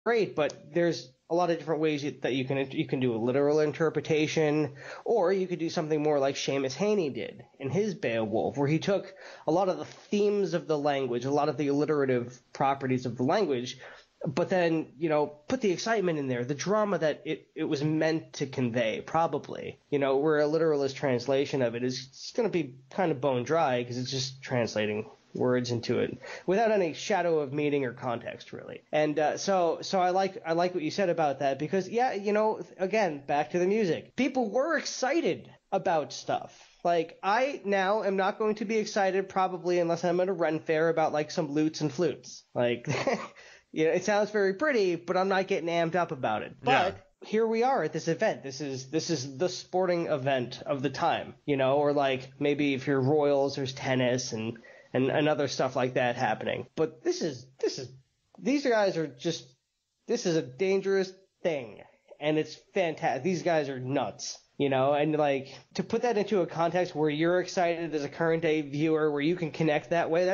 great, but there's a lot of different ways that you can do a literal interpretation, or you could do something more like Seamus Heaney did in his Beowulf, where he took a lot of the themes of the language, a lot of the alliterative properties of the language, but then, put the excitement in there, the drama that it was meant to convey, probably. Where a literalist translation of it is going to be kind of bone dry because it's just translating words into it without any shadow of meaning or context, really. And so I like what you said about that because, again, back to the music. People were excited about stuff. Like, I now am not going to be excited probably unless I'm at a Ren fair about, like, some lutes and flutes. Like, it sounds very pretty, but I'm not getting amped up about it. But here we are at this event. This is the sporting event of the time, or like maybe if you're Royals, there's tennis and other stuff like that happening. But these guys are just, this is a dangerous thing. And it's fantastic. These guys are nuts, and like to put that into a context where you're excited as a current day viewer, where you can connect that way,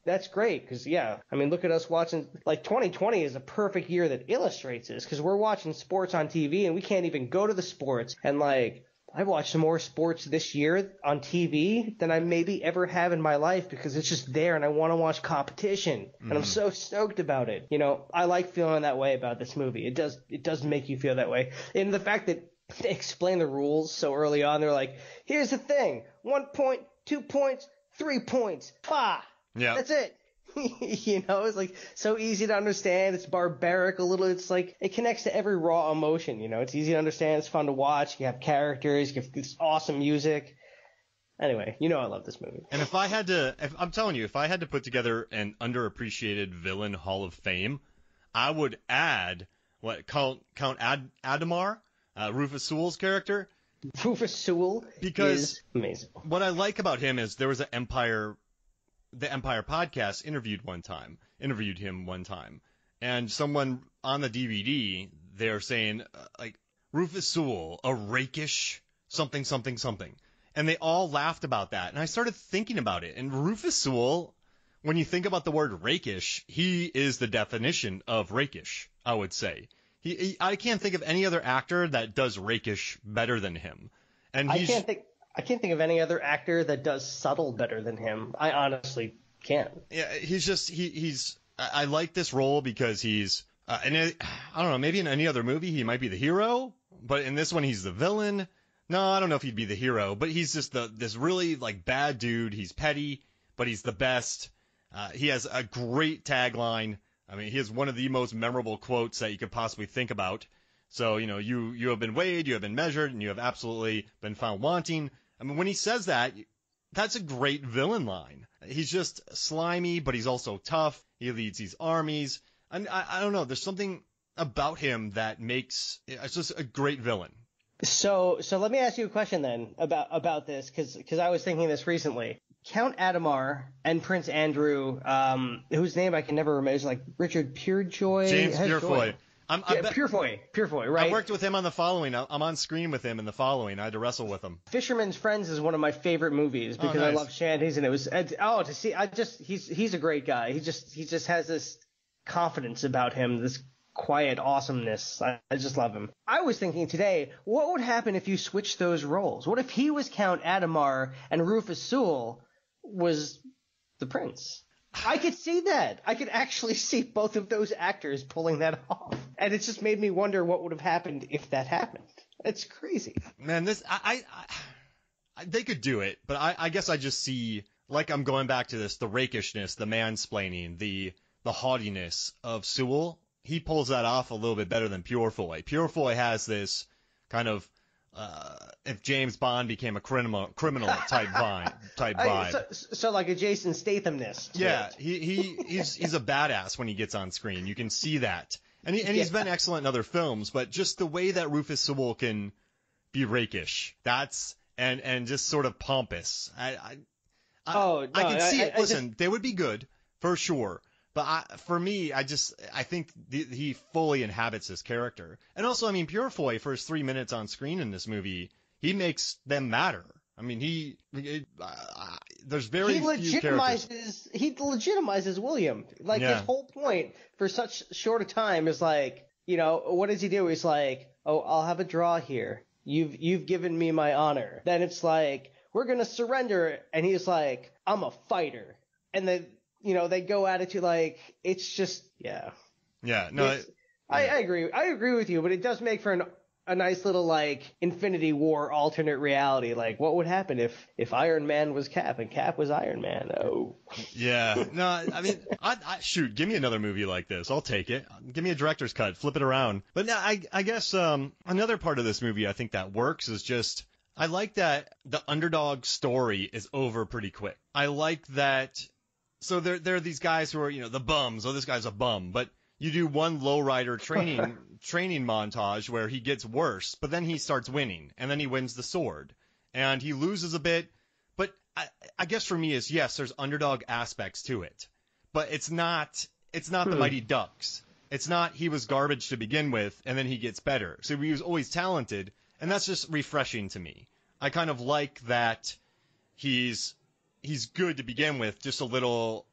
that's great. Cause look at us watching, like 2020 is a perfect year that illustrates this. Cause we're watching sports on TV and we can't even go to the sports. And like, I've watched more sports this year on TV than I maybe ever have in my life because it's just there and I want to watch competition. And I'm so stoked about it. I like feeling that way about this movie. It does make you feel that way. And the fact that they explain the rules so early on, they're like, here's the thing, 1 point, 2 points, 3 points. Yeah. That's it. It's like so easy to understand. It's barbaric a little. It's like it connects to every raw emotion. It's easy to understand. It's fun to watch. You have characters. You have this awesome music. Anyway, I love this movie. And if I had to put together an underappreciated villain Hall of Fame, I would add Count Adhemar, Rufus Sewell's character. Rufus Sewell is amazing. What I like about him is there was the Empire podcast interviewed him one time, and someone on the DVD, they're saying Rufus Sewell, a rakish something, and they all laughed about that. And I started thinking about it, and Rufus Sewell, when you think about the word rakish, he is the definition of rakish, I would say. I can't think of any other actor that does rakish better than him. And I can't think of any other actor that does subtle better than him. I honestly can't. Yeah, I like this role because he's, I don't know, maybe in any other movie he might be the hero, but in this one he's the villain. No, I don't know if he'd be the hero, but he's just this really like bad dude. He's petty, but he's the best. He has a great tagline. I mean, he has one of the most memorable quotes that you could possibly think about. So, you have been weighed, you have been measured, and you have absolutely been found wanting. I mean, when he says that, that's a great villain line. He's just slimy, but he's also tough. He leads these armies. And I don't know, there's something about him that makes it's just a great villain. So let me ask you a question then about this, because I was thinking this recently. Count Adhemar and Prince Andrew, whose name I can never remember, is like Richard Purejoy. James Purefoy. Purefoy, right? I worked with him on The Following. I'm on screen with him in The Following. I had to wrestle with him. Fisherman's Friends is one of my favorite movies because nice. I love Shanties, and it was to see. He's a great guy. He just has this confidence about him, this quiet awesomeness. I just love him. I was thinking today, what would happen if you switched those roles? What if he was Count Adhemar and Rufus Sewell was the prince? I could see that. I could actually see both of those actors pulling that off. And it just made me wonder what would have happened if that happened. It's crazy. Man, they could do it, but I guess I just see, like I'm going back to this, the rakishness, the mansplaining, the haughtiness of Sewell. He pulls that off a little bit better than Purefoy. Purefoy has this kind of if James Bond became a criminal type vibe. So like a Jason Stathamness. Yeah, he's a badass when he gets on screen. You can see that, and he's been excellent in other films. But just the way that Rufus Sewell can be rakish, and just sort of pompous. I can see it. Listen, they would be good for sure. But for me, I think he fully inhabits his character. And also, I mean, Purefoy, for his 3 minutes on screen in this movie, he makes them matter. I mean, there's very few characters. He legitimizes William. Like, his whole point for such short a time is like, what does he do? He's like, oh, I'll have a draw here. You've given me my honor. Then it's like, we're going to surrender. And he's like, I'm a fighter. And then, they go at it to like, it's just, yeah. Yeah, no. I agree. I agree with you, but it does make for a nice little like Infinity War alternate reality. Like, what would happen if Iron Man was Cap and Cap was Iron Man? Oh. Yeah. No, I mean, shoot, give me another movie like this. I'll take it. Give me a director's cut. Flip it around. But now, I guess another part of this movie I think that works is just I like that the underdog story is over pretty quick. I like that. So there are these guys who are the bums. Oh, this guy's a bum, but you do one lowrider training montage where he gets worse, but then he starts winning, and then he wins the sword, and he loses a bit. But I guess for me is, yes, there's underdog aspects to it, but it's not the Mighty Ducks. It's not he was garbage to begin with, and then he gets better. So he was always talented, and that's just refreshing to me. I kind of like that he's good to begin with, just a little.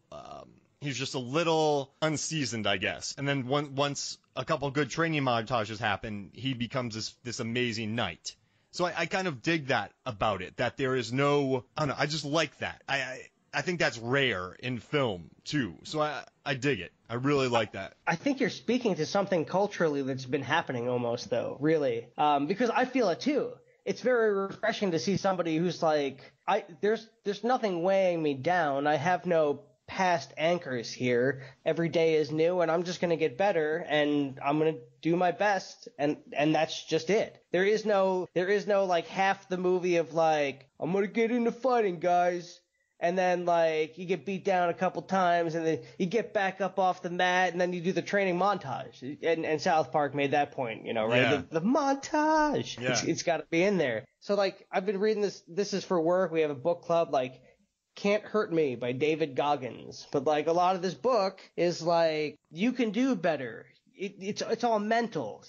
He's just a little unseasoned, I guess. And then once a couple good training montages happen, he becomes this amazing knight. So I kind of dig that about it, that there is no, I don't know, I just like that. I think that's rare in film, too. So I dig it. I really like that. I think you're speaking to something culturally that's been happening almost, though, really. Because I feel it, too. It's very refreshing to see somebody who's like, there's nothing weighing me down. I have no past anchors here. Every day is new, and I'm just going to get better, and I'm going to do my best, and that's just it. There is no like half the movie of like, I'm going to get into fighting, guys, and then like you get beat down a couple times, and then you get back up off the mat, and then you do the training montage. And South Park made that point, right? Yeah. The montage. Yeah. It's got to be in there. So like I've been reading this. This is for work. We have a book club, like Can't Hurt Me by David Goggins. But like a lot of this book is like, you can do better. It's all mental,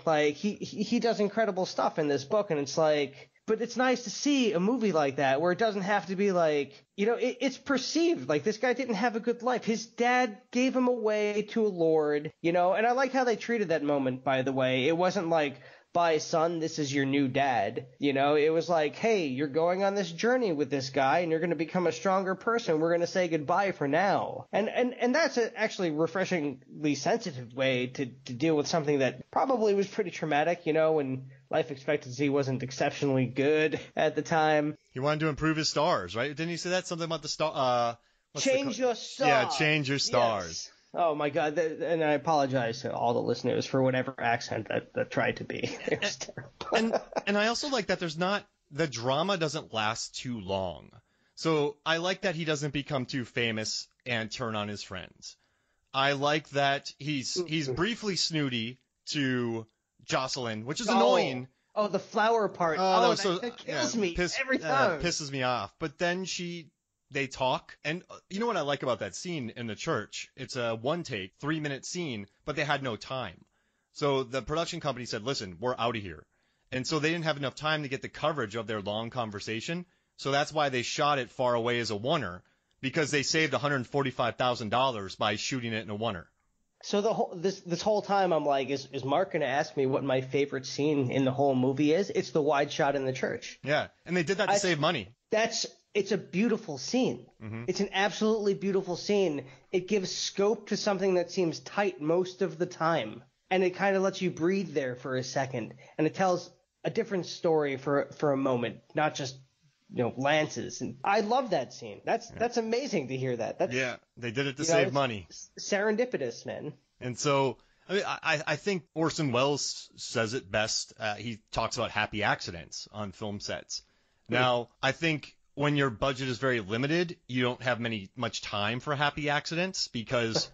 like he does incredible stuff in this book, and it's like, but it's nice to see a movie like that where it doesn't have to be like, it's perceived like this guy didn't have a good life. His dad gave him away to a lord, and I like how they treated that moment, by the way. It wasn't like, bye, son, this is your new dad. It was like, hey, you're going on this journey with this guy, and you're going to become a stronger person. We're going to say goodbye for now. And that's actually a refreshingly sensitive way to deal with something that probably was pretty traumatic, when life expectancy wasn't exceptionally good at the time. He wanted to improve his stars, right? Didn't he say that? Something about the star? Change your stars. Yeah, change your stars. Yes. Oh my God! And I apologize to all the listeners for whatever accent that tried to be. It was terrible. and I also like that the drama doesn't last too long. So I like that he doesn't become too famous and turn on his friends. I like that he's briefly snooty to Jocelyn, which is annoying. Oh, the flower part. That kills me every time. Pisses me off. But then they talk, and you know what I like about that scene in the church? It's a one take, 3-minute scene, but they had no time. So the production company said, listen, we're out of here. And so they didn't have enough time to get the coverage of their long conversation. So that's why they shot it far away as a oneer, because they saved $145,000 by shooting it in a oneer. So this whole time I'm like, is Mark going to ask me what my favorite scene in the whole movie is? It's the wide shot in the church. Yeah, and they did that to save money. It's a beautiful scene. Mm-hmm. It's an absolutely beautiful scene. It gives scope to something that seems tight most of the time. And it kind of lets you breathe there for a second. And it tells a different story for a moment, not just, lances. And I love that scene. That's amazing to hear that. Yeah, they did it to save money. Serendipitous, man. And so I think Orson Welles says it best. He talks about happy accidents on film sets. Now, I think when your budget is very limited, you don't have much time for happy accidents because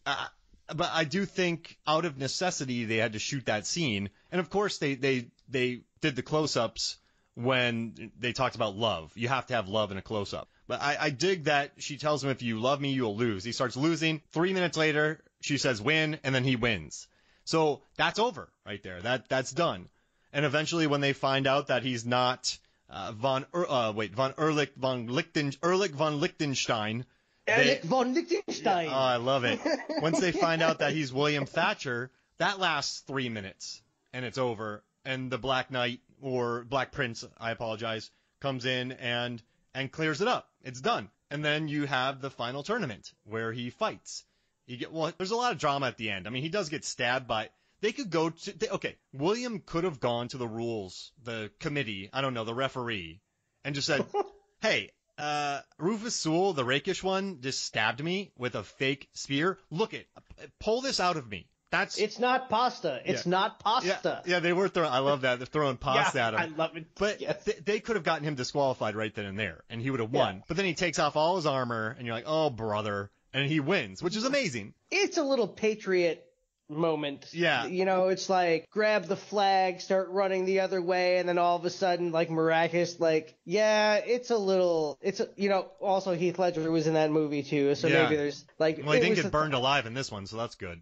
but I do think out of necessity they had to shoot that scene. And of course they did the close-ups when they talked about love. You have to have love in a close-up. But I dig that she tells him, if you love me, you'll lose. He starts losing. 3 minutes later, she says win, and then he wins. So that's over right there. That's done. And eventually when they find out that he's not Erlich von Lichtenstein. Erlich von Lichtenstein. Oh, I love it. Once they find out that he's William Thatcher, that lasts 3 minutes, and it's over. And the Black Knight, or Black Prince, I apologize, comes in and clears it up. It's done. And then you have the final tournament where he fights. There's a lot of drama at the end. I mean, he does get stabbed by... They could go to... William could have gone to the rules, the committee, I don't know, the referee, and just said, hey... Rufus Sewell, the rakish one, just stabbed me with a fake spear. Pull this out of me. It's not pasta. It's not pasta. Yeah, they were throwing, I love that. They're throwing pasta at him. I love it. But they could have gotten him disqualified right then and there, and he would have won. Yeah. But then he takes off all his armor, and you're like, oh, brother. And he wins, which is amazing. It's a little Patriot moment. Yeah. It's like grab the flag, start running the other way, and then all of a sudden, like miraculous, also Heath Ledger was in that movie too, so maybe there's like. Well, he didn't get burned alive in this one, so that's good.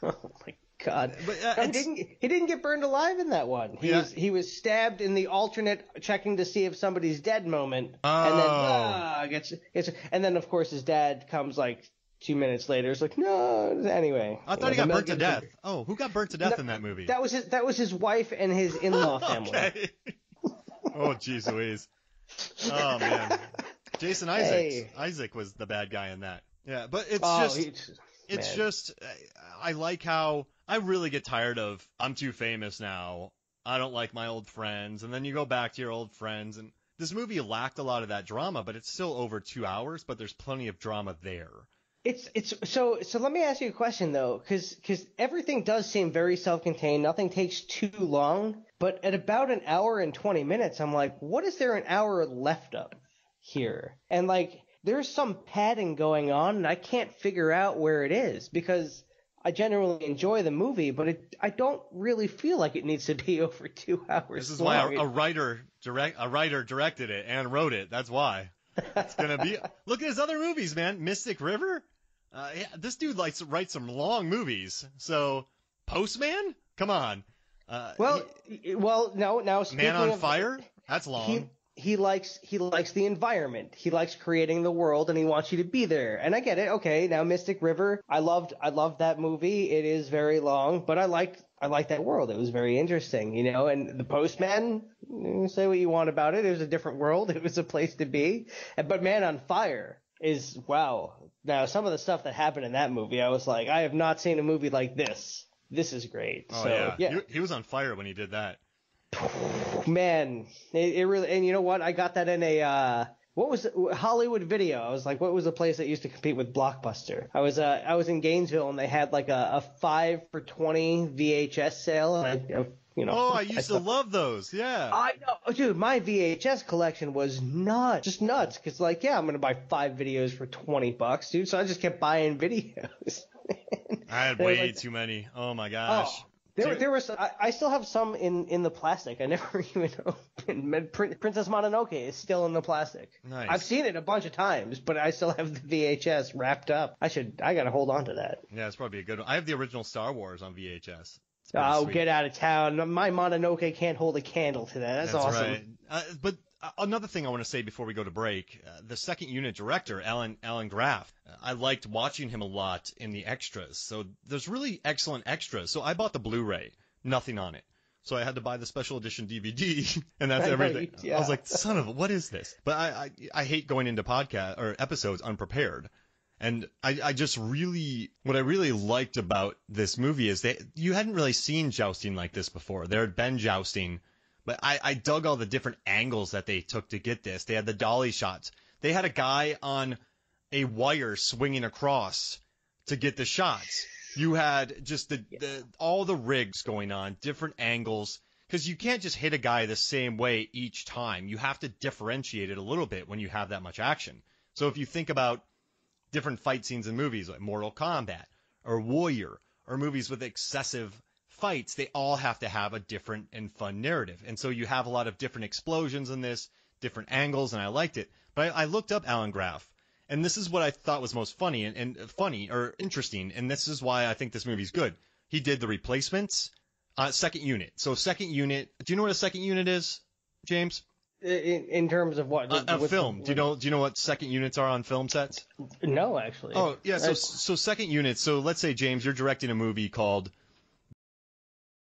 Oh my God. But, he didn't get burned alive in that one. He was stabbed in the alternate checking to see if somebody's dead moment, and then and then of course his dad comes like 2 minutes later. It's like, no, anyway. I thought he got burnt to death. Oh, who got burnt to death in that movie? That was his wife and his in-law family. Okay. Oh, jeez Louise. Oh, man. Jason Isaac was the bad guy in that. Yeah, but it's just, I like how I really get tired of, I'm too famous now. I don't like my old friends. And then you go back to your old friends. And this movie lacked a lot of that drama, but it's still over 2 hours, but there's plenty of drama there. So let me ask you a question though, because everything does seem very self-contained. Nothing takes too long, but at about an hour and 20 minutes, I'm like, what is there an hour left of here? And like, there's some padding going on, and I can't figure out where it is because I generally enjoy the movie, but I don't really feel like it needs to be over 2 hours. This is why a writer directed it and wrote it. That's why. It's gonna be. Look at his other movies, man. Mystic River. This dude writes some long movies. So, Postman, come on. No. Now, speaking Man on of, Fire. That's long. He likes the environment. He likes creating the world, and he wants you to be there. And I get it. Okay, now Mystic River. I loved that movie. It is very long, but I liked that world. It was very interesting, And The Postman, say what you want about it. It was a different world. It was a place to be. But Man on Fire is, wow. Now, some of the stuff that happened in that movie, I was like, I have not seen a movie like this. This is great. Oh, so, yeah. He was on fire when he did that. Man, it really, and you know what? I got that in a, what was it? Hollywood Video. I was like, what was the place that used to compete with Blockbuster? I was in Gainesville, and they had like a 5 for $20 VHS sale, and I used to love those. Yeah. I know, dude. My VHS collection was just nuts. Cause I'm gonna buy 5 videos for $20, dude. So I just kept buying videos. I had way too many. Oh my gosh. Oh. There was. I still have some in the plastic. I never even opened. Princess Mononoke is still in the plastic. Nice. I've seen it a bunch of times, but I still have the VHS wrapped up. I gotta hold on to that. Yeah, it's probably a good one. I have the original Star Wars on VHS. Oh, get out of town! My Mononoke can't hold a candle to that. That's awesome. Right. But another thing I want to say before we go to break, the second unit director, Alan Graff, I liked watching him a lot in the extras. So there's really excellent extras. So I bought the Blu-ray, nothing on it. So I had to buy the special edition DVD, and that's everything. Yeah. I was like, son of a, what is this? But I hate going into podcast or episodes unprepared. And I just what I really liked about this movie is that you hadn't really seen jousting like this before. There had been jousting, but I dug all the different angles that they took to get this. They had the dolly shots. They had a guy on a wire swinging across to get the shots. You had just all the rigs going on, different angles, because you can't just hit a guy the same way each time. You have to differentiate it a little bit when you have that much action. So if you think about different fight scenes in movies like Mortal Kombat or Warrior or movies with excessive fights, they all have to have a different and fun narrative. And so you have a lot of different explosions in this, different angles, and I liked it. But I looked up Alan Graff, and this is what I thought was most funny and funny or interesting, and this is why I think this movie's good. He did The Replacements, Second Unit. So Second Unit, do you know what a second unit is, James? In terms of what? A film. Do you know what second units are on film sets? No, actually. Oh, yeah. So second units. So let's say, James, you're directing a movie called